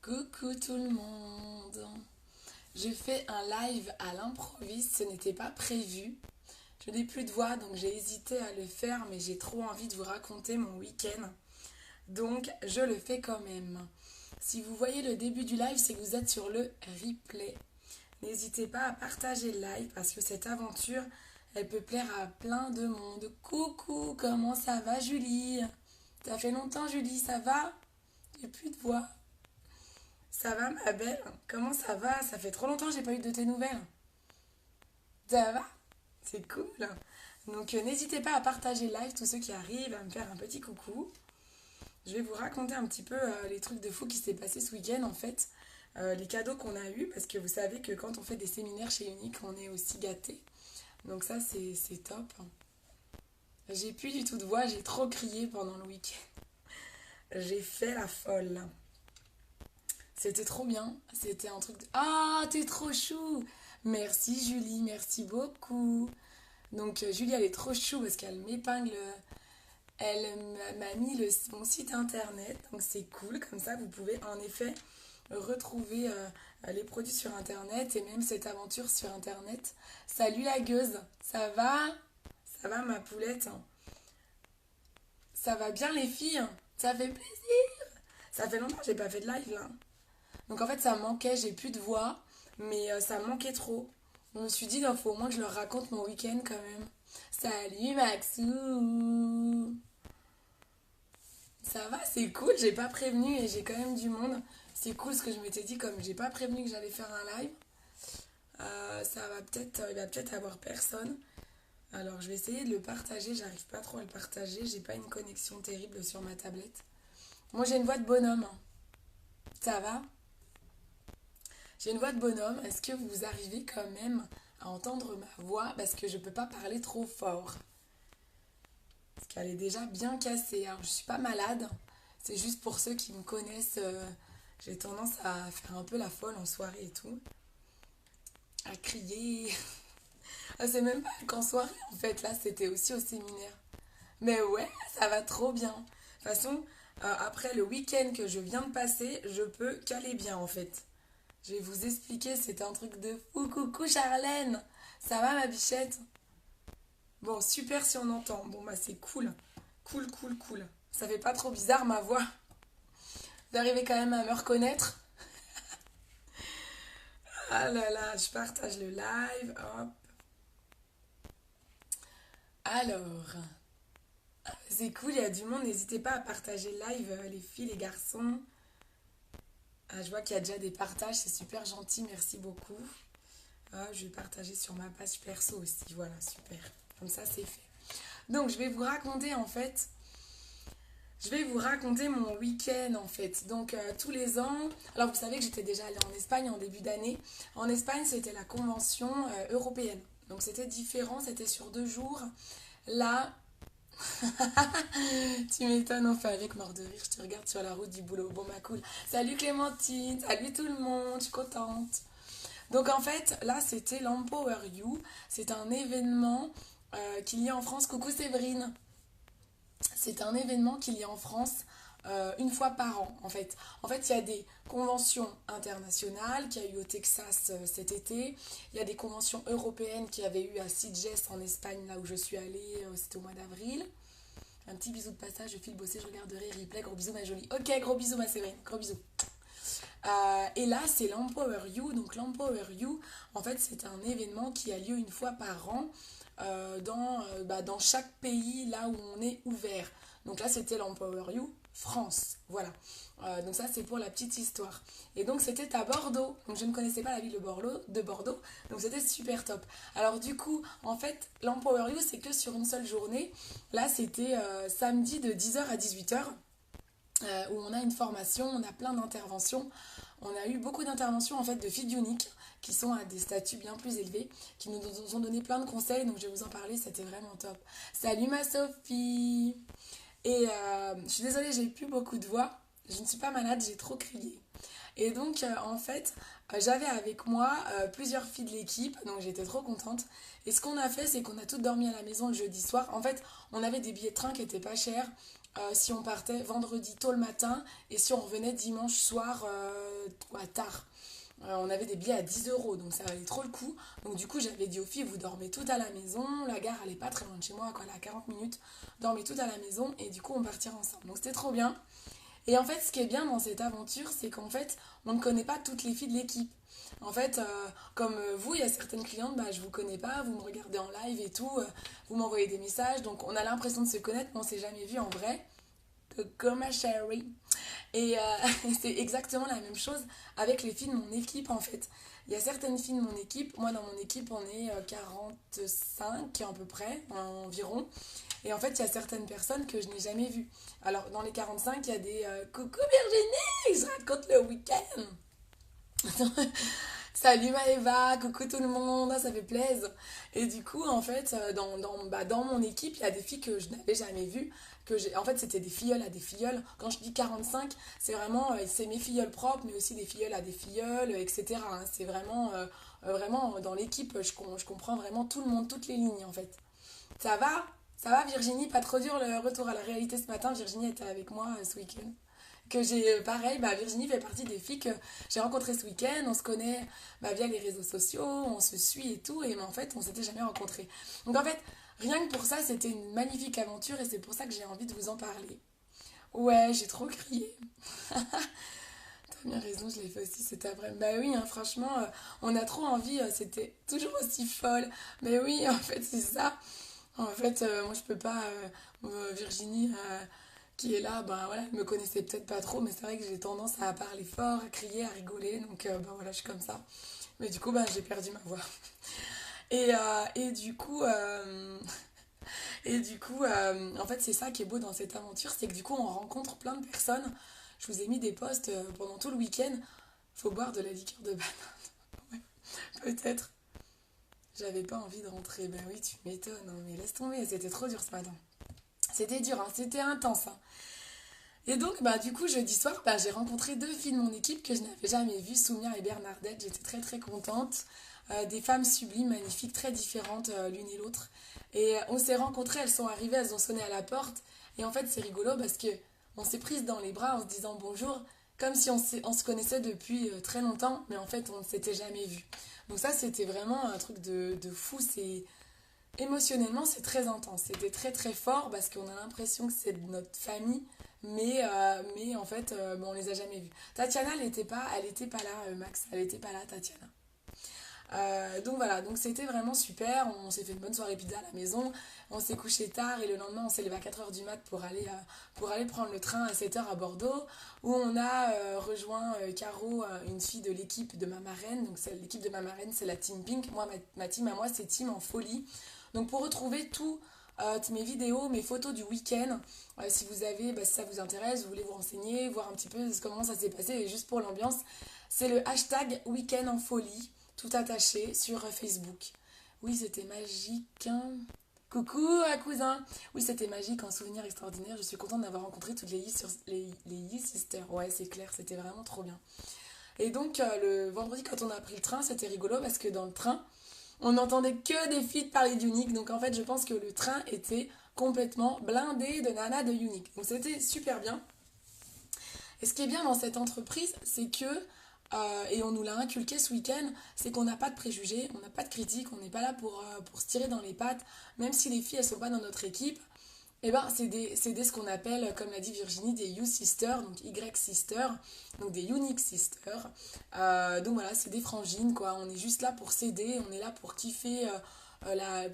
Coucou tout le monde. Je fais un live à l'improviste, ce n'était pas prévu. Je n'ai plus de voix donc j'ai hésité à le faire mais j'ai trop envie de vous raconter mon week-end. Donc je le fais quand même. Si vous voyez le début du live, c'est que vous êtes sur le replay. N'hésitez pas à partager le live parce que cette aventure, elle peut plaire à plein de monde. Coucou, comment ça va Julie? Ça fait longtemps Julie, ça va? J'ai plus de voix. Ça va ma belle? Comment ça va? Ça fait trop longtemps que j'ai pas eu de tes nouvelles. Ça va? C'est cool. Donc n'hésitez pas à partager le live, tous ceux qui arrivent, à me faire un petit coucou. Je vais vous raconter un petit peu les trucs de fou qui s'est passé ce week-end en fait. Les cadeaux qu'on a eus, parce que vous savez que quand on fait des séminaires chez Unique, on est aussi gâtés. Donc ça c'est top. J'ai plus du tout de voix, j'ai trop crié pendant le week-end. J'ai fait la folle. C'était trop bien. C'était un truc de... Ah, t'es trop chou! Merci Julie, merci beaucoup. Donc Julie, elle est trop chou parce qu'elle m'épingle. Elle m'a mis mon site internet. Donc c'est cool. Comme ça, vous pouvez en effet retrouver les produits sur internet et même cette aventure sur internet. Salut la gueuse, ça va? Ça va ma poulette? Ça va bien les filles? Ça fait plaisir! Ça fait longtemps que j'ai pas fait de live là. Donc en fait, ça me manquait, j'ai plus de voix, mais ça me manquait trop. Je me suis dit, il faut au moins que je leur raconte mon week-end quand même. Salut Maxou! Ça va, c'est cool, j'ai pas prévenu et j'ai quand même du monde. C'est cool ce que je m'étais dit, comme j'ai pas prévenu que j'allais faire un live. Il va peut-être avoir personne. Alors je vais essayer de le partager, j'arrive pas trop à le partager, j'ai pas une connexion terrible sur ma tablette. Moi j'ai une voix de bonhomme, hein. Ça va? J'ai une voix de bonhomme. Est-ce que vous arrivez quand même à entendre ma voix? Parce que je peux pas parler trop fort. Parce qu'elle est déjà bien cassée. Alors, je suis pas malade. C'est juste pour ceux qui me connaissent. J'ai tendance à faire un peu la folle en soirée et tout. À crier. Ah, c'est même pas qu'en soirée en fait. Là, c'était aussi au séminaire. Mais ouais, ça va trop bien. De toute façon, après le week-end que je viens de passer, je peux caler bien en fait. Je vais vous expliquer, c'était un truc de fou. Coucou Charlène! Ça va ma bichette? Bon, super si on entend. Bon, bah c'est cool. Cool, cool, cool. Ça fait pas trop bizarre ma voix. Vous arrivez quand même à me reconnaître? Ah là là, je partage le live. Hop. Alors, c'est cool, il y a du monde. N'hésitez pas à partager le live, les filles, les garçons. Ah, je vois qu'il y a déjà des partages, c'est super gentil, merci beaucoup. Ah, je vais partager sur ma page perso aussi. Voilà, super. Comme ça, c'est fait. Donc, je vais vous raconter en fait. Je vais vous raconter mon week-end en fait. Donc, tous les ans. Alors, vous savez que j'étais déjà allée en Espagne en début d'année. En Espagne, c'était la convention européenne. Donc, c'était différent. C'était sur 2 jours. Là, tu m'étonnes, enfin, avec mort de rire. Je te regarde sur la route du boulot. Bon, bah, cool. Salut Clémentine. Salut tout le monde. Je suis contente. Donc en fait, là, c'était l'Empower You. C'est un événement qu'il y a en France. Coucou Séverine. C'est un événement qu'il y a en France une fois par an, en fait. En fait, il y a des conventions internationales qu'il y a eu au Texas cet été. Il y a des conventions européennes qu'il y avait eu à Sitges en Espagne, là où je suis allée. C'était au mois d'avril. Un petit bisou de passage, je file bosser, je regarderai replay. Gros bisous ma jolie. Ok, gros bisous ma Séverine, gros bisous. Et là, c'est l'Empower You. Donc l'Empower You, en fait, c'est un événement qui a lieu une fois par an dans chaque pays là où on est ouvert. Donc là, c'était l'Empower You France. Voilà. Donc ça, c'est pour la petite histoire. Et donc, c'était à Bordeaux. Donc je ne connaissais pas la ville de Bordeaux. Donc c'était super top. Alors du coup, en fait, l'Empower You, c'est que sur une seule journée. Là, c'était samedi de 10h à 18h où on a une formation, on a plein d'interventions. On a eu beaucoup d'interventions en fait de filles uniques qui sont à des statuts bien plus élevés, qui nous ont donné plein de conseils, donc je vais vous en parler, c'était vraiment top. Salut ma Sophie! Et je suis désolée, j'ai plus beaucoup de voix, je ne suis pas malade, j'ai trop crié. Et donc en fait, j'avais avec moi plusieurs filles de l'équipe, donc j'étais trop contente. Et ce qu'on a fait, c'est qu'on a toutes dormi à la maison le jeudi soir. En fait, on avait des billets de train qui étaient pas chers. si on partait vendredi tôt le matin et si on revenait dimanche soir tard. On avait des billets à 10 €, donc ça valait trop le coup. Donc du coup, j'avais dit aux filles, vous dormez toutes à la maison. La gare, elle est pas très loin de chez moi, quoi, elle est à 40 minutes. Dormez toutes à la maison et du coup, on partira ensemble. Donc c'était trop bien. Et en fait, ce qui est bien dans cette aventure, c'est qu'en fait, on ne connaît pas toutes les filles de l'équipe. En fait, comme vous, il y a certaines clientes, bah, je vous connais pas, vous me regardez en live et tout, vous m'envoyez des messages, donc on a l'impression de se connaître, mais on s'est jamais vu en vrai. Coucou ma chérie. Et c'est exactement la même chose avec les filles de mon équipe en fait. Il y a certaines filles de mon équipe, moi dans mon équipe on est 45 à peu près, environ. Et en fait il y a certaines personnes que je n'ai jamais vues. Alors dans les 45 il y a des coucou Virginie, je raconte le week-end. Salut Maëva, coucou tout le monde, ah, ça fait plaisir. Et du coup, en fait, dans mon équipe, il y a des filles que je n'avais jamais vues. En fait, c'était des filleuls à des filleuls. Quand je dis 45, c'est vraiment, c'est mes filleuls propres, mais aussi des filleuls à des filleuls, etc. Hein. C'est vraiment, vraiment, dans l'équipe, je comprends vraiment tout le monde, toutes les lignes, en fait. Ça va? Ça va Virginie? Pas trop dur le retour à la réalité ce matin. Virginie était avec moi ce week-end que j'ai pareil, bah, Virginie fait partie des filles que j'ai rencontrées ce week-end, on se connaît bah, via les réseaux sociaux, on se suit et tout, et mais en fait on s'était jamais rencontrés. Donc en fait, rien que pour ça, c'était une magnifique aventure et c'est pour ça que j'ai envie de vous en parler. Ouais, j'ai trop crié. T'as bien raison, je l'ai fait aussi, c'était vrai. Bah oui, hein, franchement, on a trop envie, c'était toujours aussi folle. Mais oui, en fait, c'est ça. En fait, moi je peux pas, Virginie, qui est là, ben voilà, elle me connaissait peut-être pas trop, mais c'est vrai que j'ai tendance à parler fort, à crier, à rigoler, donc ben voilà, je suis comme ça. Mais du coup, ben j'ai perdu ma voix. Et du coup, en fait, c'est ça qui est beau dans cette aventure, c'est que du coup, on rencontre plein de personnes. Je vous ai mis des posts pendant tout le week-end. Faut boire de la liqueur de banane. Ouais, peut-être. J'avais pas envie de rentrer. Ben oui, tu m'étonnes, hein, mais laisse tomber, c'était trop dur ce matin. C'était dur, hein, c'était intense. Hein. Et donc, bah, du coup, jeudi soir, bah, j'ai rencontré deux filles de mon équipe que je n'avais jamais vues, Soumia et Bernadette. J'étais très très contente. Des femmes sublimes, magnifiques, très différentes l'une et l'autre. Et on s'est rencontrées, elles sont arrivées, elles ont sonné à la porte. Et en fait, c'est rigolo parce que on s'est prises dans les bras en se disant bonjour, comme si on se connaissait depuis très longtemps, mais en fait, on ne s'était jamais vus. Donc ça, c'était vraiment un truc de fou. C'est émotionnellement, c'est très intense. C'était très très fort parce qu'on a l'impression que c'est de notre famille, mais en fait, bon, on les a jamais vus. Tatiana, elle était pas là, Max, elle était pas là, Tatiana. Donc voilà, donc c'était vraiment super. On s'est fait une bonne soirée pizza à la maison. On s'est couché tard et le lendemain, on s'est levé à 4 h du mat pour aller prendre le train à 7 h à Bordeaux, où on a rejoint Caro, une fille de l'équipe de ma marraine. Donc l'équipe de ma marraine, c'est la Team Pink. Moi, ma team à moi, c'est Team en folie. Donc pour retrouver tout mes vidéos, mes photos du week-end. Si vous avez, bah, si ça vous intéresse, vous voulez vous renseigner, voir un petit peu comment ça s'est passé, et juste pour l'ambiance, c'est le hashtag week-end en folie, tout attaché sur Facebook. Oui, c'était magique. Hein. Coucou, cousin. Oui, c'était magique, un souvenir extraordinaire. Je suis contente d'avoir rencontré toutes les Yee Sisters. Ouais, c'est clair, c'était vraiment trop bien. Et donc, le vendredi, quand on a pris le train, c'était rigolo parce que dans le train, on n'entendait que des filles parler d'Unique. Donc en fait, je pense que le train était complètement blindé de nanas de Unique. Donc c'était super bien. Et ce qui est bien dans cette entreprise, c'est que, et on nous l'a inculqué ce week-end, c'est qu'on n'a pas de préjugés, on n'a pas de critiques, on n'est pas là pour se tirer dans les pattes. Même si les filles, elles sont pas dans notre équipe, eh ben, c'est des ce qu'on appelle, comme l'a dit Virginie, des You Sisters, donc Y Sisters, donc des Unique Sisters. Donc voilà, c'est des frangines, quoi. On est juste là pour s'aider, on est là pour kiffer,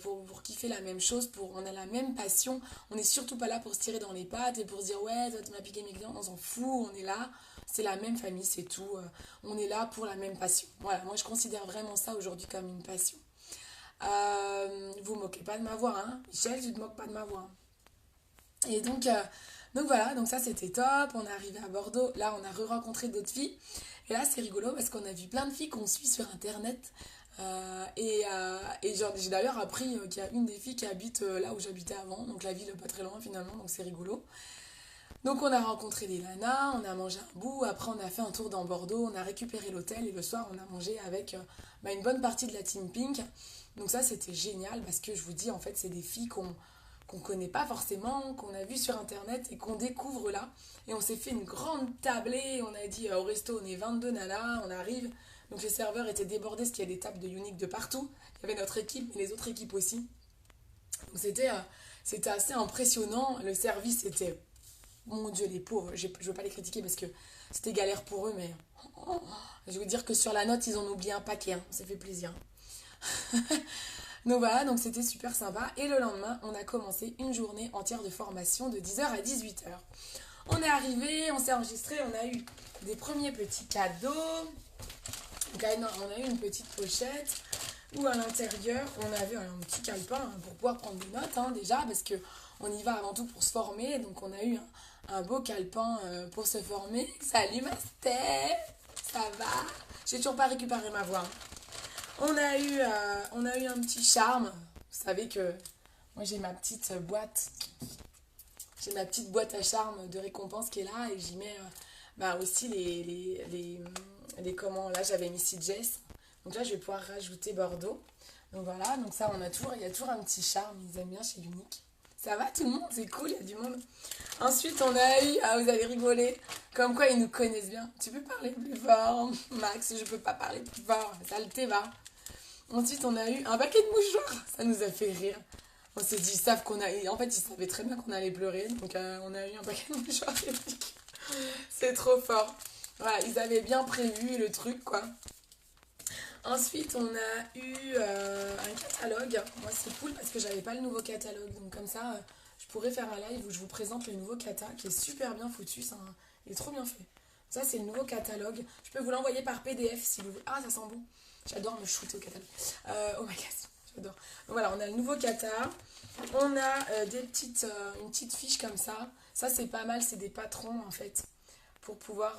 pour kiffer la même chose, on a la même passion. On n'est surtout pas là pour se tirer dans les pattes et pour se dire, ouais, toi, tu m'as piqué mes clients, on s'en fout, on est là. C'est la même famille, c'est tout. On est là pour la même passion. Voilà, moi je considère vraiment ça aujourd'hui comme une passion. Vous moquez pas de ma voix, hein. Michel, tu te moques pas de ma voix. Hein. Et donc voilà, donc ça c'était top. On est arrivé à Bordeaux, là on a re-rencontré d'autres filles. Et là c'est rigolo parce qu'on a vu plein de filles qu'on suit sur internet. Et j'ai d'ailleurs appris qu'il y a une des filles qui habite là où j'habitais avant, donc la ville pas très loin finalement, donc c'est rigolo. Donc on a rencontré des nanas, on a mangé un bout, après on a fait un tour dans Bordeaux, on a récupéré l'hôtel et le soir on a mangé avec une bonne partie de la Team Pink. Donc ça c'était génial parce que je vous dis en fait c'est des filles qu'on connaît pas forcément, qu'on a vu sur internet et qu'on découvre là. Et on s'est fait une grande tablée, on a dit au resto on est 22 nanas, on arrive. Donc les serveurs étaient débordés parce qu'il y a des tables de Unique de partout. Il y avait notre équipe mais les autres équipes aussi. Donc c'était assez impressionnant, le service était, mon Dieu les pauvres, je veux pas les critiquer parce que c'était galère pour eux mais je veux dire que sur la note ils ont oublié un paquet, hein. Ça fait plaisir. Donc voilà, donc c'était super sympa. Et le lendemain, on a commencé une journée entière de formation de 10h à 18h. On est arrivé, on s'est enregistré, on a eu des premiers petits cadeaux. Donc, on a eu une petite pochette où à l'intérieur, on avait un petit calepin pour pouvoir prendre des notes déjà, parce que on y va avant tout pour se former. Donc on a eu un beau calepin pour se former. Salut ma Steph, ça va? J'ai toujours pas récupéré ma voix. On a eu un petit charme. Vous savez que moi j'ai ma petite boîte. J'ai ma petite boîte à charme de récompense qui est là et j'y mets aussi les comment. Là j'avais mis Jess. Donc là je vais pouvoir rajouter Bordeaux. Donc voilà, donc ça il y a toujours un petit charme. Ils aiment bien chez Unique. Ça va tout le monde, c'est cool, il y a du monde. Ensuite on a eu, vous avez rigolé, comme quoi ils nous connaissent bien. Tu peux parler plus fort, Max, je peux pas parler plus fort, ça le thé va. Ensuite, on a eu un paquet de mouchoirs. Ça nous a fait rire. On s'est dit, ils savent qu'on a... En fait, ils savaient très bien qu'on allait pleurer. Donc, on a eu un paquet de mouchoirs. C'est trop fort. Voilà, ils avaient bien prévu le truc, quoi. Ensuite, on a eu un catalogue. Moi, c'est cool parce que j'avais pas le nouveau catalogue. Donc, comme ça, je pourrais faire un live où je vous présente le nouveau cata qui est super bien foutu. Il est trop bien fait. Ça, c'est le nouveau catalogue. Je peux vous l'envoyer par PDF si vous voulez. Ah, ça sent bon. J'adore me shooter au catalogue. Oh my god, j'adore. Donc voilà, on a le nouveau kata. On a une petite fiche comme ça. Ça, c'est pas mal. C'est des patrons, en fait, pour pouvoir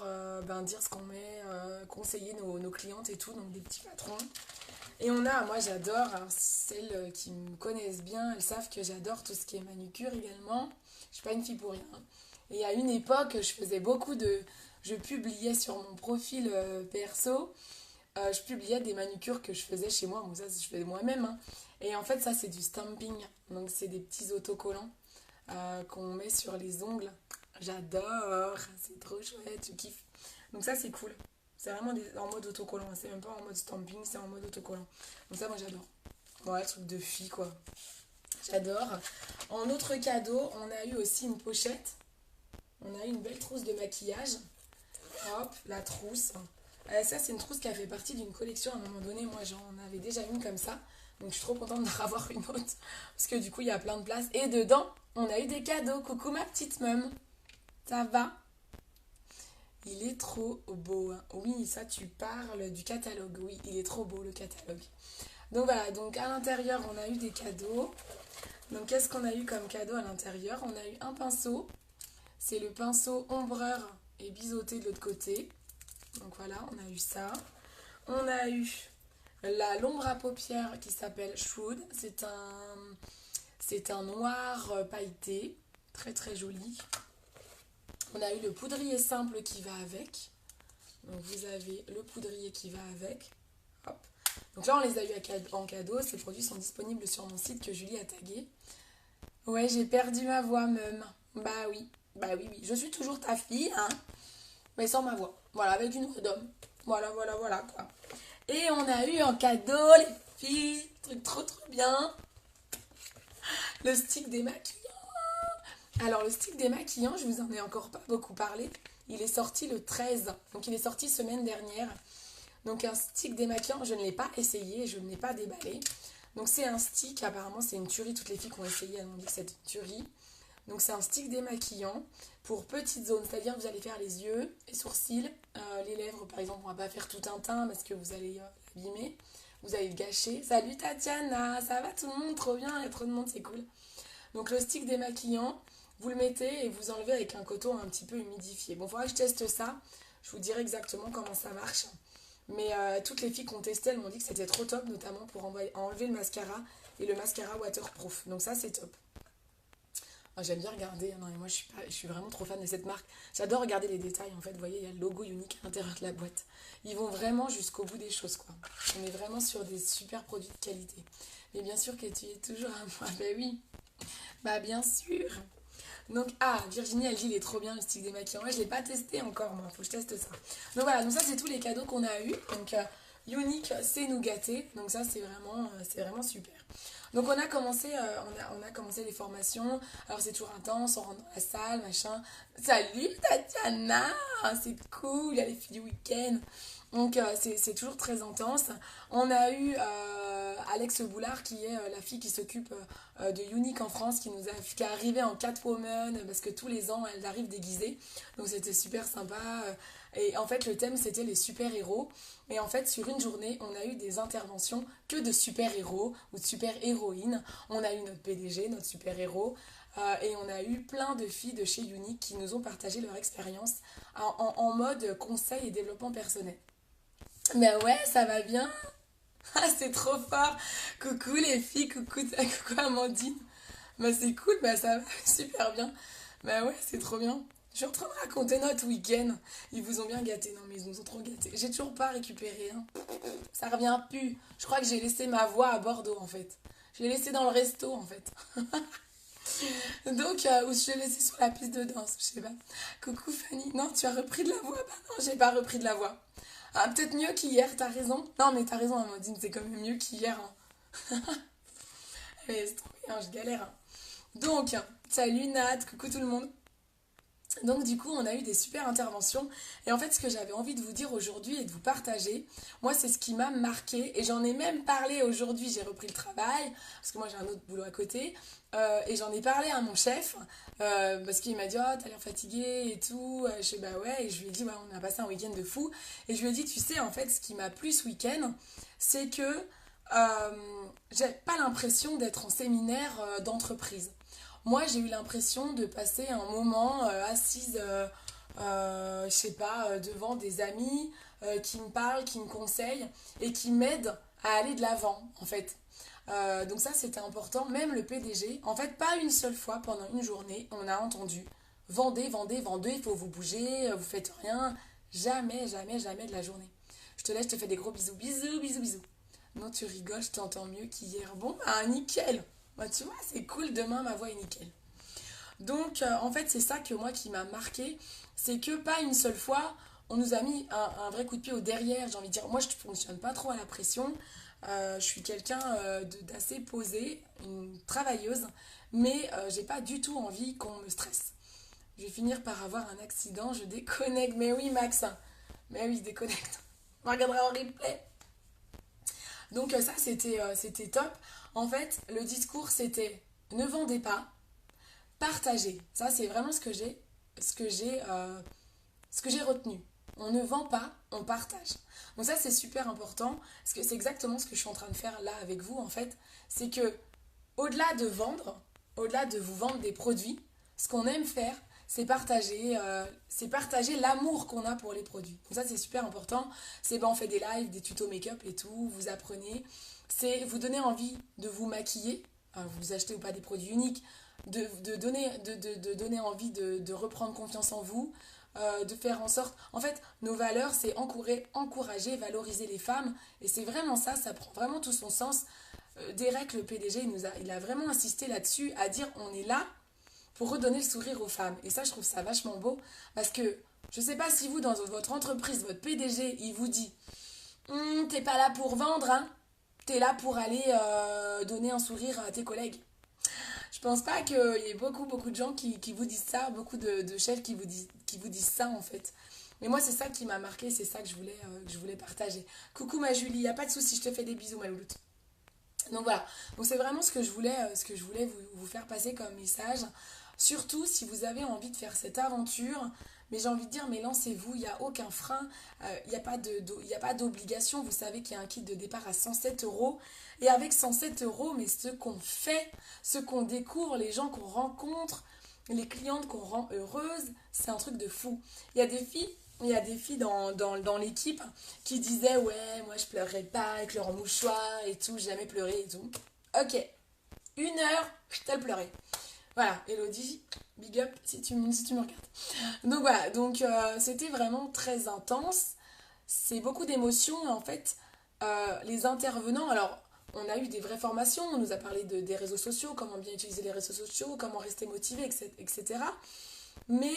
dire ce qu'on met, conseiller nos clientes et tout. Donc, des petits patrons. Et moi, j'adore. Alors, celles qui me connaissent bien, elles savent que j'adore tout ce qui est manucure également. Je suis pas une fille pour rien. Et à une époque, je publiais sur mon profil perso. Je publiais des manucures que je faisais chez moi. Bon, ça, je fais moi-même. Et en fait, ça, c'est du stamping. Donc, c'est des petits autocollants qu'on met sur les ongles. J'adore. C'est trop chouette. Je kiffe. Donc, ça, c'est cool. C'est vraiment en mode autocollant. C'est même pas en mode stamping, c'est en mode autocollant. Donc, ça, moi, j'adore. Ouais, truc de fille, quoi. J'adore. En autre cadeau, on a eu aussi une pochette. On a eu une belle trousse de maquillage. Hop, la trousse. Ça, c'est une trousse qui a fait partie d'une collection à un moment donné. Moi, j'en avais déjà une comme ça. Donc, je suis trop contente d'en avoir une autre. Parce que du coup, il y a plein de place. Et dedans, on a eu des cadeaux. Coucou ma petite mum. Ça va? Il est trop beau. Oui, ça, tu parles du catalogue. Oui, il est trop beau, le catalogue. Donc, voilà. Donc, à l'intérieur, on a eu des cadeaux. Donc, qu'est-ce qu'on a eu comme cadeau à l'intérieur? On a eu un pinceau. C'est le pinceau ombreur et biseauté de l'autre côté. Donc voilà, on a eu ça. On a eu l'ombre à paupières qui s'appelle Shroud. C'est un noir pailleté, très très joli. On a eu le poudrier simple qui va avec. Donc vous avez le poudrier qui va avec. Hop. Donc là, on les a eu en cadeau. Ces produits sont disponibles sur mon site que Julie a tagué. Ouais, j'ai perdu ma voix, même. Bah oui. Je suis toujours ta fille, mais sans ma voix. Voilà, avec une voix d'homme. Voilà, quoi. Et on a eu en cadeau, les filles, truc trop bien, le stick démaquillant. Alors, le stick démaquillant, je vous en ai encore pas beaucoup parlé. Il est sorti le 13, donc il est sorti semaine dernière. Donc, un stick démaquillant, je ne l'ai pas essayé, je ne l'ai pas déballé. Donc, c'est un stick, apparemment, c'est une tuerie. Toutes les filles qui ont essayé, elles m'ont dit que c'est une tuerie. Donc c'est un stick démaquillant pour petites zones, c'est-à-dire que vous allez faire les yeux, les sourcils, les lèvres par exemple, on va pas faire tout un teint parce que vous allez l'abîmer, vous allez le gâcher. Salut Tatiana, ça va tout le monde? Trop bien, il y a trop de monde, c'est cool. Donc le stick démaquillant, vous le mettez et vous enlevez avec un coton un petit peu humidifié. Bon, il faudra que je teste ça, je vous dirai exactement comment ça marche. Mais toutes les filles qui ont testé, elles m'ont dit que c'était trop top, notamment pour enlever le mascara et le mascara waterproof. Donc ça c'est top. J'aime bien regarder, non, mais moi je suis vraiment trop fan de cette marque. J'adore regarder les détails en fait, vous voyez, il y a le logo Unique à l'intérieur de la boîte. Ils vont vraiment jusqu'au bout des choses quoi. On est vraiment sur des super produits de qualité. Mais bien sûr que tu es toujours à moi, ben oui. Bah bien sûr. Donc, ah, Virginie, elle dit il est trop bien le stick démaquillant. Ouais, je l'ai pas testé encore, moi, faut que je teste ça. Donc voilà, donc ça, c'est tous les cadeaux qu'on a eu. Donc, Unique, c'est nous gâter. Donc ça, c'est vraiment super. Donc on a commencé les formations. Alors c'est toujours intense, on rentre dans la salle, machin. Salut Tatiana, c'est cool, il y a les filles du week-end. Donc c'est toujours très intense. On a eu Alex Boulard qui est la fille qui s'occupe de Unique en France, qui est arrivée en Catwoman parce que tous les ans elle arrive déguisée. Donc c'était super sympa. Et en fait le thème c'était les super-héros. Et en fait sur une journée on a eu des interventions que de super-héros ou de super-héroïnes. On a eu notre PDG, notre super-héros. Et on a eu plein de filles de chez Unique qui nous ont partagé leur expérience en mode conseil et développement personnel. Ben ouais, ça va bien. Ah, c'est trop fort. Coucou les filles, coucou Amandine. Bah c'est cool, bah ça va super bien. Bah ouais, c'est trop bien. Je suis en train de raconter notre week-end. Ils vous ont bien gâté, non mais ils nous ont trop gâtés. J'ai toujours pas récupéré, hein. Ça revient plus. Je crois que j'ai laissé ma voix à Bordeaux en fait. Je l'ai laissé dans le resto en fait. Donc, ou je l'ai laissé sur la piste de danse, je sais pas. Coucou Fanny. Non, tu as repris de la voix? Bah non, j'ai pas repris de la voix. Ah, peut-être mieux qu'hier, t'as raison. Non, mais t'as raison, Amandine, c'est quand même mieux qu'hier, hein. Mais c'est trop bien, je galère, hein. Donc, salut Nat, coucou tout le monde. Donc du coup, on a eu des super interventions. Et en fait, ce que j'avais envie de vous dire aujourd'hui et de vous partager, moi, c'est ce qui m'a marqué. Et j'en ai même parlé aujourd'hui, j'ai repris le travail, parce que moi, j'ai un autre boulot à côté. Et j'en ai parlé à mon chef, parce qu'il m'a dit, oh, t'as l'air fatigué et tout. Je sais, bah ouais. Et je lui ai dit, ouais, on a passé un week-end de fou. Et je lui ai dit, tu sais, en fait, ce qui m'a plu ce week-end, c'est que j'ai pas l'impression d'être en séminaire d'entreprise. Moi, j'ai eu l'impression de passer un moment assise, je sais pas, devant des amis qui me parlent, qui me conseillent et qui m'aident à aller de l'avant, en fait. Donc ça, c'était important. Même le PDG, en fait, pas une seule fois pendant une journée, on a entendu vendez, vendez, vendez, il faut vous bouger, vous faites rien. Jamais, jamais, jamais de la journée. Je te laisse, je te fais des gros bisous, bisous, bisous, bisous. Non, tu rigoles, je t'entends mieux qu'hier. Bon, bah, nickel. Bah, tu vois, c'est cool, demain, ma voix est nickel. Donc, en fait, c'est ça que moi qui m'a marqué, c'est que pas une seule fois, on nous a mis un vrai coup de pied au derrière. J'ai envie de dire, moi, je ne fonctionne pas trop à la pression. Je suis quelqu'un d'assez posé, une travailleuse, mais j'ai pas du tout envie qu'on me stresse. Je vais finir par avoir un accident, je déconnecte. Mais oui, Max, mais oui, je déconnecte. On regardera en replay. Donc ça, c'était top. En fait, le discours, c'était ne vendez pas, partagez. Ça, c'est vraiment ce que j'ai, euh, ce que j'ai retenu. On ne vend pas, on partage. Donc ça, c'est super important, parce que c'est exactement ce que je suis en train de faire là avec vous, en fait. C'est que, au-delà de vendre, au-delà de vous vendre des produits, ce qu'on aime faire, c'est partager l'amour qu'on a pour les produits. Donc ça, c'est super important. C'est ben, on fait des lives, des tutos make-up et tout, vous apprenez. C'est vous donner envie de vous maquiller. Enfin, vous achetez ou pas des produits uniques, de donner envie de reprendre confiance en vous, de faire en sorte... En fait, nos valeurs, c'est encourager, valoriser les femmes. Et c'est vraiment ça, ça prend vraiment tout son sens. Derek, le PDG, il a vraiment insisté là-dessus, à dire on est là pour redonner le sourire aux femmes. Et ça, je trouve ça vachement beau. Parce que, je sais pas si vous, dans votre entreprise, votre PDG, il vous dit t'es pas là pour vendre, hein. T'es là pour aller donner un sourire à tes collègues. Je pense pas qu'il y ait beaucoup de gens qui vous disent ça, beaucoup de chefs qui vous disent ça en fait. Mais moi, c'est ça qui m'a marqué, c'est ça que je voulais partager. Coucou ma Julie, y a pas de souci, je te fais des bisous ma louloute. Donc voilà, donc c'est vraiment ce que je voulais vous faire passer comme message. Surtout si vous avez envie de faire cette aventure, mais j'ai envie de dire, mais lancez-vous, il n'y a aucun frein, il n'y a pas d'obligation. Vous savez qu'il y a un kit de départ à 107 euros. Et avec 107 euros, mais ce qu'on fait, ce qu'on découvre, les gens qu'on rencontre, les clientes qu'on rend heureuses, c'est un truc de fou. Il y a des filles dans l'équipe qui disaient ouais, moi je pleurerais pas avec leur mouchoir et tout, j'ai jamais pleuré et tout. Ok, 1 heure, je t'ai pleuré. Voilà, Elodie, big up si tu me regardes. Donc voilà, donc c'était vraiment très intense. C'est beaucoup d'émotions et en fait, les intervenants, alors on a eu des vraies formations, on nous a parlé des réseaux sociaux, comment bien utiliser les réseaux sociaux, comment rester motivé, etc. Mais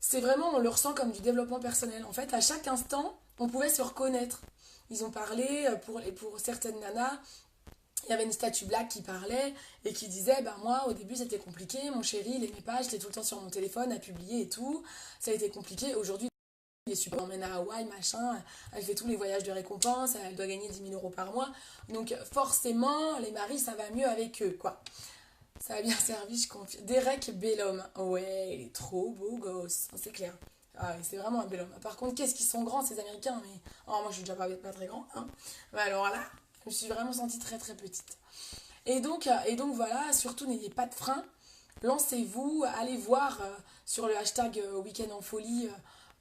c'est vraiment, on le ressent comme du développement personnel. En fait, à chaque instant, on pouvait se reconnaître. Ils ont parlé, pour certaines nanas, il y avait une statue black qui parlait et qui disait, bah moi au début c'était compliqué, mon chéri il aimait pas, j'étais tout le temps sur mon téléphone à publier et tout, ça a été compliqué, aujourd'hui il est super, emmène à Hawaï, machin, elle fait tous les voyages de récompense, elle doit gagner 10 000 € par mois, donc forcément les maris ça va mieux avec eux, quoi. Ça a bien servi, je confie. Derek Bellhomme, ouais, il est trop beau gosse, c'est clair. Ah, c'est vraiment un bel homme. Par contre, qu'est-ce qu'ils sont grands ces Américains, mais... Oh, moi je suis déjà pas très grand, hein. Mais alors là, je me suis vraiment sentie très très petite. Et donc voilà, surtout n'ayez pas de frein, lancez-vous, allez voir sur le hashtag Week-end en folie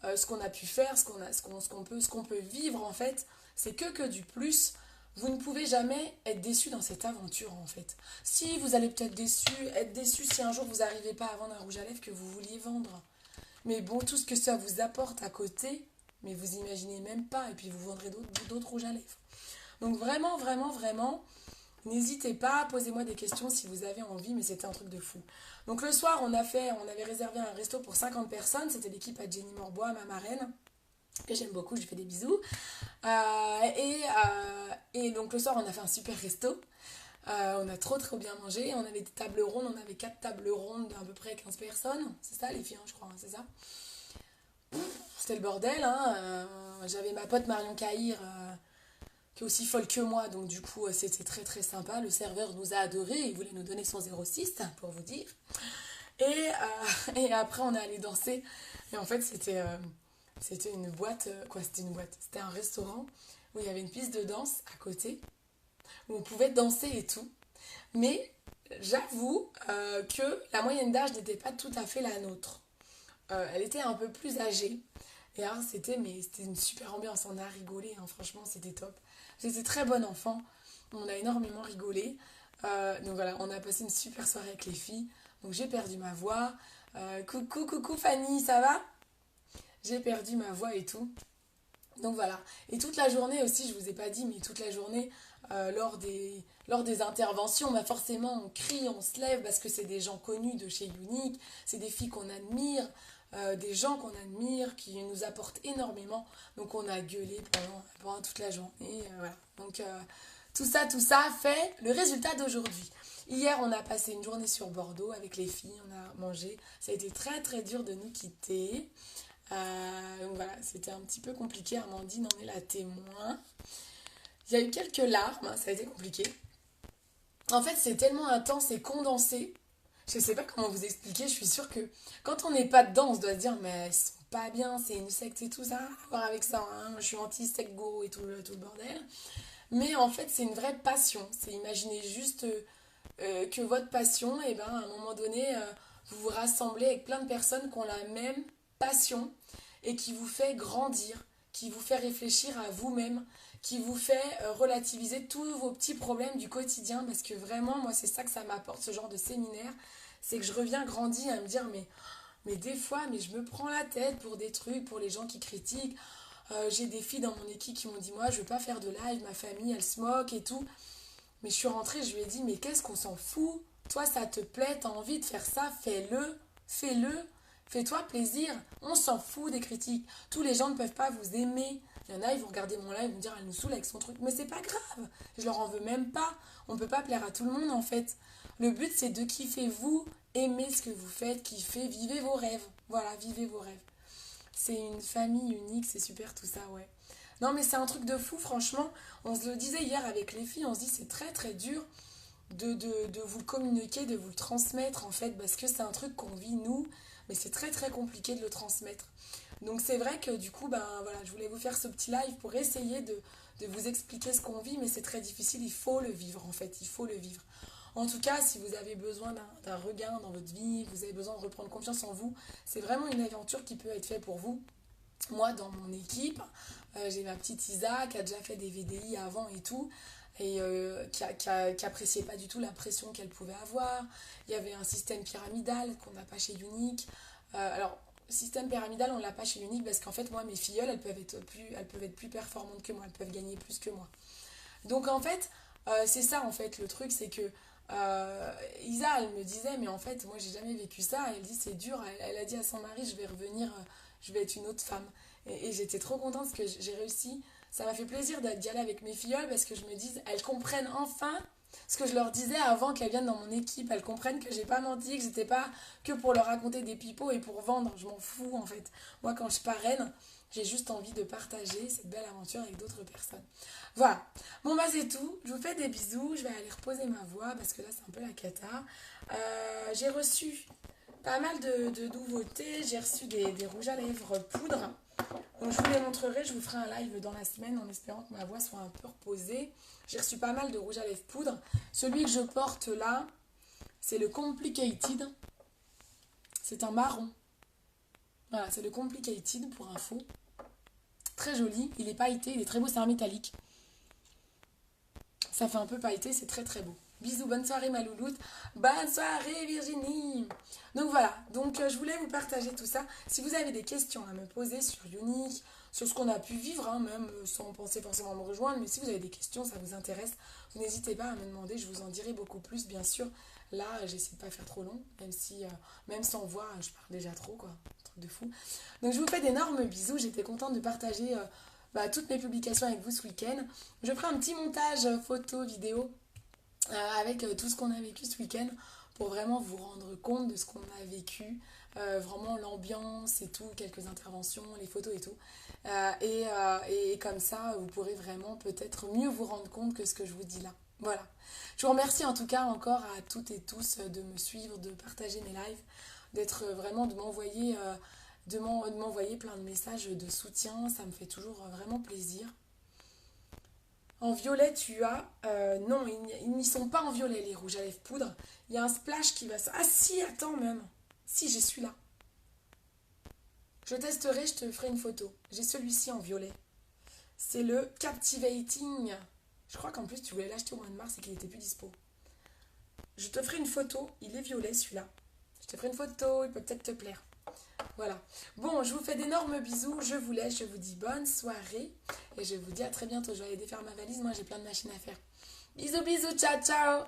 ce qu'on a pu faire, ce qu'on peut vivre en fait. C'est que du plus. Vous ne pouvez jamais être déçu dans cette aventure en fait. Si vous allez peut-être être déçu si un jour vous n'arrivez pas à vendre un rouge à lèvres que vous vouliez vendre. Mais bon, tout ce que ça vous apporte à côté, mais vous imaginez même pas, et puis vous vendrez d'autres rouges à lèvres. Donc vraiment, vraiment, vraiment, n'hésitez pas, posez-moi des questions si vous avez envie, mais c'était un truc de fou. Donc le soir, on avait réservé un resto pour 50 personnes, c'était l'équipe à Jenny Morbois, ma marraine, que j'aime beaucoup, je lui fais des bisous. Et donc le soir, on a fait un super resto. On a trop trop bien mangé. On avait des tables rondes, on avait 4 tables rondes d'à peu près 15 personnes. C'est ça les filles, hein, je crois, hein, c'est ça. C'était le bordel, hein. J'avais ma pote Marion Caïr qui est aussi folle que moi, donc du coup c'était très très sympa. Le serveur nous a adorés, il voulait nous donner son 06 pour vous dire. Et après on est allé danser. Et en fait c'était une boîte, quoi c'était une boîte, c'était un restaurant où il y avait une piste de danse à côté, où on pouvait danser et tout. Mais j'avoue que la moyenne d'âge n'était pas tout à fait la nôtre. Elle était un peu plus âgée. Et alors c'était une super ambiance, on a rigolé, hein, franchement c'était top. J'étais très bonne enfant, on a énormément rigolé. Donc voilà, on a passé une super soirée avec les filles. Donc j'ai perdu ma voix. Coucou Fanny, ça va? J'ai perdu ma voix et tout. Donc voilà. Et toute la journée aussi, je vous ai pas dit, mais toute la journée, lors des interventions, bah forcément on crie, on se lève parce que c'est des gens connus de chez Unique, c'est des filles qu'on admire, des gens qu'on admire, qui nous apportent énormément. Donc on a gueulé pendant toute la journée. Voilà. Donc tout ça fait le résultat d'aujourd'hui. Hier, on a passé une journée sur Bordeaux avec les filles, on a mangé. Ça a été très très dur de nous quitter. Donc voilà, c'était un petit peu compliqué. Amandine en est la témoin. Il y a eu quelques larmes, hein, ça a été compliqué. En fait, c'est tellement intense et condensé. Je sais pas comment vous expliquer. Je suis sûre que quand on n'est pas dedans, on se doit se dire, mais ils sont pas bien, c'est une secte et tout ça. Rien à voir avec ça, hein. Je suis anti-secte gourou et tout le bordel. Mais en fait, c'est une vraie passion. C'est imaginer juste que votre passion, et ben, à un moment donné, vous vous rassemblez avec plein de personnes qui ont la même passion et qui vous fait grandir, qui vous fait réfléchir à vous-même, qui vous fait relativiser tous vos petits problèmes du quotidien, parce que vraiment, moi, c'est ça que ça m'apporte, ce genre de séminaire, c'est que je reviens grandi à me dire, mais des fois, mais je me prends la tête pour des trucs, pour les gens qui critiquent. J'ai des filles dans mon équipe qui m'ont dit, moi, je veux pas faire de live, ma famille, elle se moque et tout. Mais je suis rentrée, je lui ai dit, mais qu'est-ce qu'on s'en fout? Toi, ça te plaît, t'as envie de faire ça, fais-le, fais-le, fais-toi plaisir. On s'en fout des critiques. Tous les gens ne peuvent pas vous aimer. Il y en a, ils vont regarder mon live, ils vont dire, elle nous saoule avec son truc. Mais c'est pas grave, je leur en veux même pas. On peut pas plaire à tout le monde en fait. Le but, c'est de kiffer vous, aimer ce que vous faites, kiffer, vivez vos rêves. Voilà, vivez vos rêves. C'est une famille unique, c'est super tout ça, ouais. Non mais c'est un truc de fou, franchement. On se le disait hier avec les filles, on se dit c'est très très dur de vous le communiquer, de vous le transmettre en fait, parce que c'est un truc qu'on vit nous, mais c'est très très compliqué de le transmettre. Donc c'est vrai que du coup, ben voilà, je voulais vous faire ce petit live pour essayer de vous expliquer ce qu'on vit, mais c'est très difficile, il faut le vivre en fait, il faut le vivre. En tout cas, si vous avez besoin d'un regain dans votre vie, vous avez besoin de reprendre confiance en vous, c'est vraiment une aventure qui peut être faite pour vous. Moi, dans mon équipe, j'ai ma petite Isa qui a déjà fait des VDI avant et tout, et qui appréciait pas du tout la pression qu'elle pouvait avoir. Il y avait un système pyramidal qu'on n'a pas chez Unique. Alors, système pyramidal, on l'a pas chez Unique parce qu'en fait, moi, mes filleules, elles peuvent être plus performantes que moi, elles peuvent gagner plus que moi. Donc en fait, c'est ça en fait le truc, c'est que Isa, elle me disait, mais en fait, moi j'ai jamais vécu ça. Elle dit, c'est dur. Elle a dit à son mari, je vais revenir, je vais être une autre femme. Et j'étais trop contente parce que j'ai réussi. Ça m'a fait plaisir d'y aller avec mes filleules parce que je me dis, elles comprennent enfin ce que je leur disais avant qu'elles viennent dans mon équipe. Elles comprennent que j'ai pas menti, que j'étais pas que pour leur raconter des pipeaux et pour vendre. Je m'en fous en fait. Moi, quand je parraine, j'ai juste envie de partager cette belle aventure avec d'autres personnes. Voilà. Bon, bah, c'est tout. Je vous fais des bisous. Je vais aller reposer ma voix parce que là, c'est un peu la cata. J'ai reçu pas mal de nouveautés. J'ai reçu des rouges à lèvres poudre. Donc, je vous les montrerai. Je vous ferai un live dans la semaine en espérant que ma voix soit un peu reposée. J'ai reçu pas mal de rouges à lèvres poudre. Celui que je porte là, c'est le Complicated. C'est un marron. Voilà, c'est le Complicated pour info. Très joli. Il est pailleté. Il est très beau. C'est un métallique. Ça fait un peu pailleté, c'est très très beau. Bisous, bonne soirée ma louloute. Bonne soirée Virginie. Donc voilà, donc je voulais vous partager tout ça. Si vous avez des questions à me poser sur Unique, sur ce qu'on a pu vivre, hein, même sans penser forcément me rejoindre, mais si vous avez des questions, ça vous intéresse, vous n'hésitez pas à me demander, je vous en dirai beaucoup plus bien sûr. Là, j'essaie de pas faire trop long, même si, même sans voix, je parle déjà trop, quoi. Un truc de fou. Donc je vous fais d'énormes bisous, j'étais contente de partager toutes mes publications avec vous ce week-end. Je ferai un petit montage photo, vidéo avec tout ce qu'on a vécu ce week-end pour vraiment vous rendre compte de ce qu'on a vécu, vraiment l'ambiance et tout, quelques interventions, les photos et tout. Et comme ça, vous pourrez vraiment peut-être mieux vous rendre compte que ce que je vous dis là. Voilà. Je vous remercie en tout cas encore à toutes et tous de me suivre, de partager mes lives, d'être vraiment, de m'envoyer plein de messages de soutien. Ça me fait toujours vraiment plaisir. En violet, tu as... non, ils n'y sont pas en violet, les rouges à lèvres poudre. Il y a un splash qui va... Ah si, attends même. Si, j'ai celui-là. Je testerai, je te ferai une photo. J'ai celui-ci en violet. C'est le Captivating. Je crois qu'en plus, tu voulais l'acheter au mois de mars et qu'il n'était plus dispo. Je te ferai une photo. Il est violet, celui-là. Je te ferai une photo, il peut peut-être te plaire. Voilà. Bon, je vous fais d'énormes bisous. Je vous laisse. Je vous dis bonne soirée. Et je vous dis à très bientôt. Je vais aller défaire ma valise. Moi, j'ai plein de machines à faire. Bisous, bisous. Ciao, ciao.